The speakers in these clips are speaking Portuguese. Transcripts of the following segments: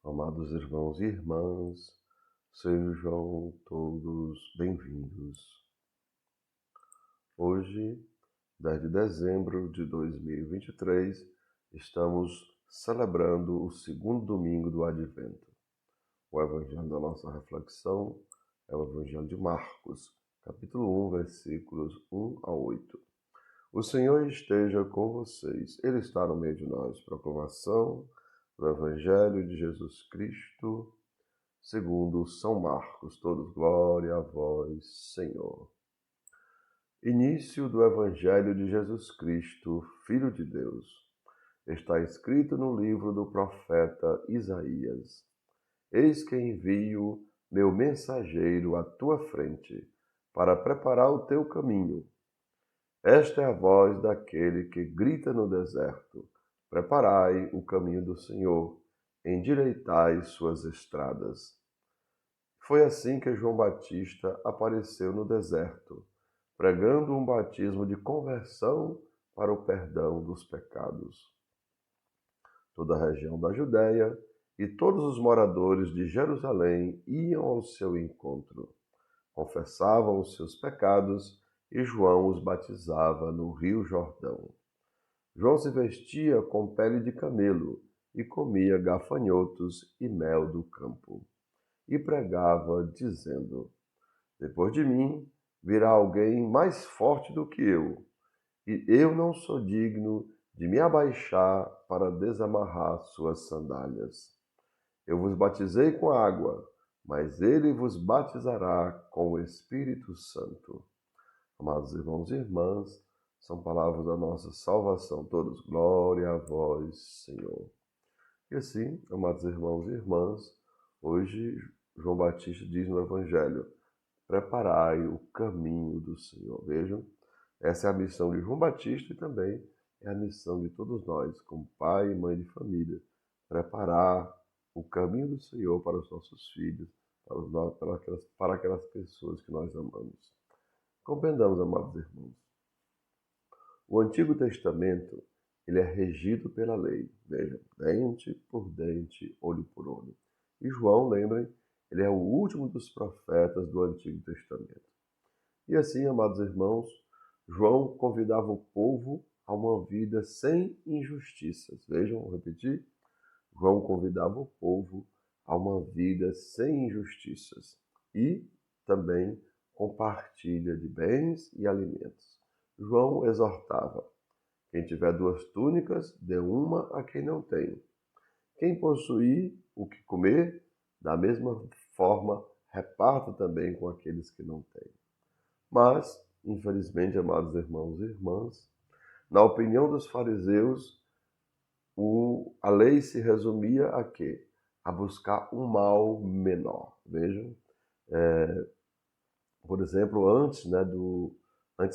Amados irmãos e irmãs, sejam todos bem-vindos. Hoje, 10 de dezembro de 2023, estamos celebrando o segundo domingo do Advento. O evangelho da nossa reflexão é o Evangelho de Marcos, capítulo 1, versículos 1 a 8. O Senhor esteja com vocês. Ele está no meio de nós. Proclamação do Evangelho de Jesus Cristo, segundo São Marcos. Todos glória a vós, Senhor. Início do Evangelho de Jesus Cristo, Filho de Deus. Está escrito no livro do profeta Isaías: Eis que envio meu mensageiro à tua frente, para preparar o teu caminho. Esta é a voz daquele que grita no deserto: Preparai o caminho do Senhor, endireitai suas estradas. Foi assim que João Batista apareceu no deserto, pregando um batismo de conversão para o perdão dos pecados. Toda a região da Judéia e todos os moradores de Jerusalém iam ao seu encontro, confessavam os seus pecados e João os batizava no Rio Jordão. João se vestia com pele de camelo e comia gafanhotos e mel do campo. E pregava, dizendo: Depois de mim virá alguém mais forte do que eu, e eu não sou digno de me abaixar para desamarrar suas sandálias. Eu vos batizei com água, mas ele vos batizará com o Espírito Santo. Amados irmãos e irmãs, são palavras da nossa salvação. Todos, glória a vós, Senhor. E assim, amados irmãos e irmãs, hoje João Batista diz no Evangelho: preparai o caminho do Senhor. Vejam, essa é a missão de João Batista e também é a missão de todos nós, como pai e mãe de família, preparar o caminho do Senhor para os nossos filhos, para aquelas pessoas que nós amamos. Compreendamos, amados irmãos. O Antigo Testamento, ele é regido pela lei. Vejam, dente por dente, olho por olho. E João, lembrem, ele é o último dos profetas do Antigo Testamento. E assim, amados irmãos, João convidava o povo a uma vida sem injustiças. Vejam, vou repetir. João convidava o povo a uma vida sem injustiças e também compartilha de bens e alimentos. João exortava: quem tiver 2 túnicas, dê uma a quem não tem. Quem possuir o que comer, da mesma forma, reparta também com aqueles que não têm. Mas, infelizmente, amados irmãos e irmãs, na opinião dos fariseus, a lei se resumia a quê? A buscar um mal menor. Vejam, por exemplo, antes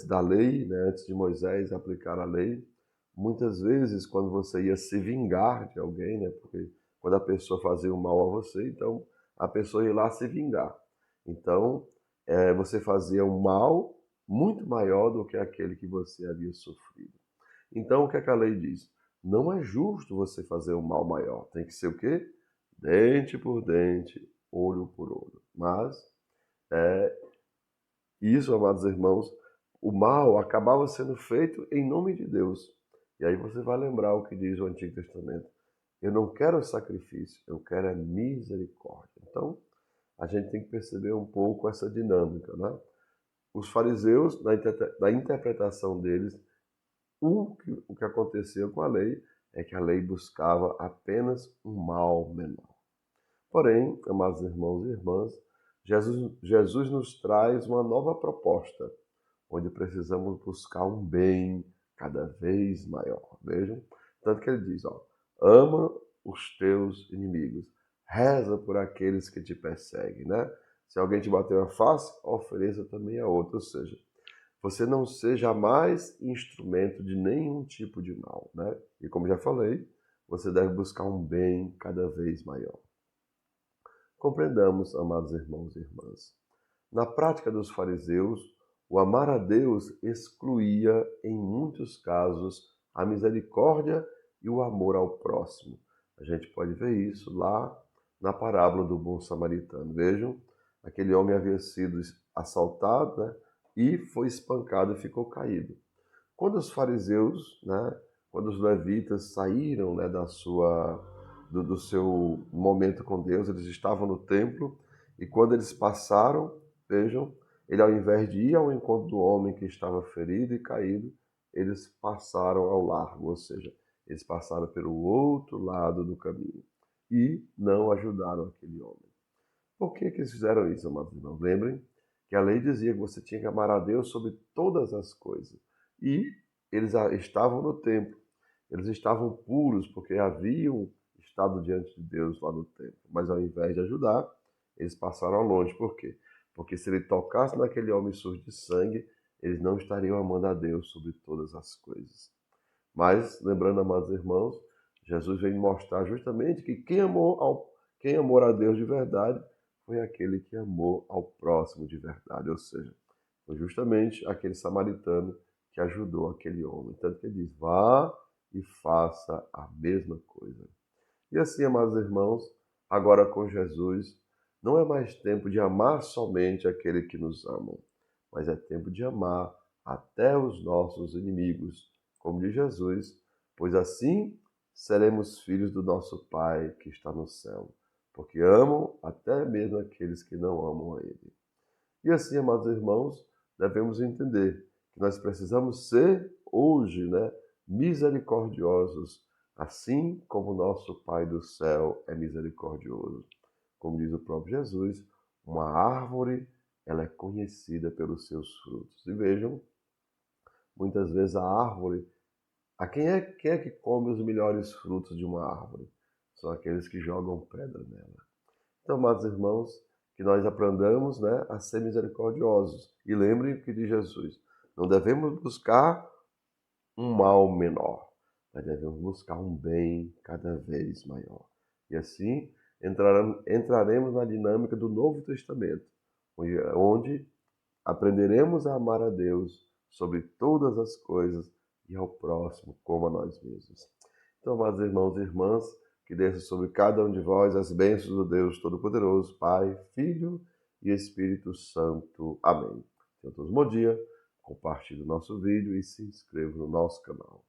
da lei, né, antes de Moisés aplicar a lei, muitas vezes quando você ia se vingar de alguém, né, porque quando a pessoa fazia o mal a você, então a pessoa ia lá se vingar. Então, você fazia um mal muito maior do que aquele que você havia sofrido. Então, o que é que a lei diz? Não é justo você fazer um mal maior. Tem que ser o quê? Dente por dente, olho por olho. Mas isso, amados irmãos, o mal acabava sendo feito em nome de Deus. E aí você vai lembrar o que diz o Antigo Testamento: eu não quero sacrifício, eu quero a misericórdia. Então, a gente tem que perceber um pouco essa dinâmica, né? Os fariseus, na interpretação deles, o que acontecia com a lei é que a lei buscava apenas um mal menor. Porém, amados irmãos e irmãs, Jesus nos traz uma nova proposta, onde precisamos buscar um bem cada vez maior. Vejam, tanto que ele diz, ama os teus inimigos, reza por aqueles que te perseguem, né? Se alguém te bater uma face, ofereça também a outra, ou seja, você não seja mais instrumento de nenhum tipo de mal, né? E como já falei, você deve buscar um bem cada vez maior. Compreendamos, amados irmãos e irmãs. Na prática dos fariseus, o amar a Deus excluía, em muitos casos, a misericórdia e o amor ao próximo. A gente pode ver isso lá na parábola do bom samaritano. Vejam, aquele homem havia sido assaltado, né, e foi espancado e ficou caído. Quando os fariseus, né, quando os levitas saíram, né, do seu momento com Deus, eles estavam no templo, e quando eles passaram, vejam, ele ao invés de ir ao encontro do homem que estava ferido e caído, eles passaram ao largo, ou seja, eles passaram pelo outro lado do caminho e não ajudaram aquele homem. Por que eles fizeram isso, amados irmãos? Lembrem que a lei dizia que você tinha que amar a Deus sobre todas as coisas. E eles estavam no templo, eles estavam puros porque haviam estado diante de Deus lá no templo. Mas ao invés de ajudar, eles passaram longe. Por quê? Porque se ele tocasse naquele homem sujo de sangue, eles não estariam amando a Deus sobre todas as coisas. Mas, lembrando, amados irmãos, Jesus veio mostrar justamente que quem amou a Deus de verdade foi aquele que amou ao próximo de verdade. Ou seja, foi justamente aquele samaritano que ajudou aquele homem. Tanto que ele diz, vá e faça a mesma coisa. E assim, amados irmãos, agora com Jesus, não é mais tempo de amar somente aquele que nos ama, mas é tempo de amar até os nossos inimigos, como diz Jesus, pois assim seremos filhos do nosso Pai que está no céu, porque amam até mesmo aqueles que não amam a Ele. E assim, amados irmãos, devemos entender que nós precisamos ser hoje, né, misericordiosos, assim como o nosso Pai do céu é misericordioso. Como diz o próprio Jesus, uma árvore, ela é conhecida pelos seus frutos. E vejam, muitas vezes a árvore, quem é que come os melhores frutos de uma árvore? São aqueles que jogam pedra nela. Então, amados irmãos, que nós aprendamos, né, a ser misericordiosos. E lembrem o que diz Jesus, não devemos buscar um mal menor, mas devemos buscar um bem cada vez maior. E assim entraremos na dinâmica do Novo Testamento, onde aprenderemos a amar a Deus sobre todas as coisas e ao próximo como a nós mesmos. Então, amados irmãos e irmãs, que desça sobre cada um de vós as bênçãos do Deus Todo-Poderoso, Pai, Filho e Espírito Santo. Amém. Tenham todos um bom dia, compartilhe o nosso vídeo e se inscreva no nosso canal.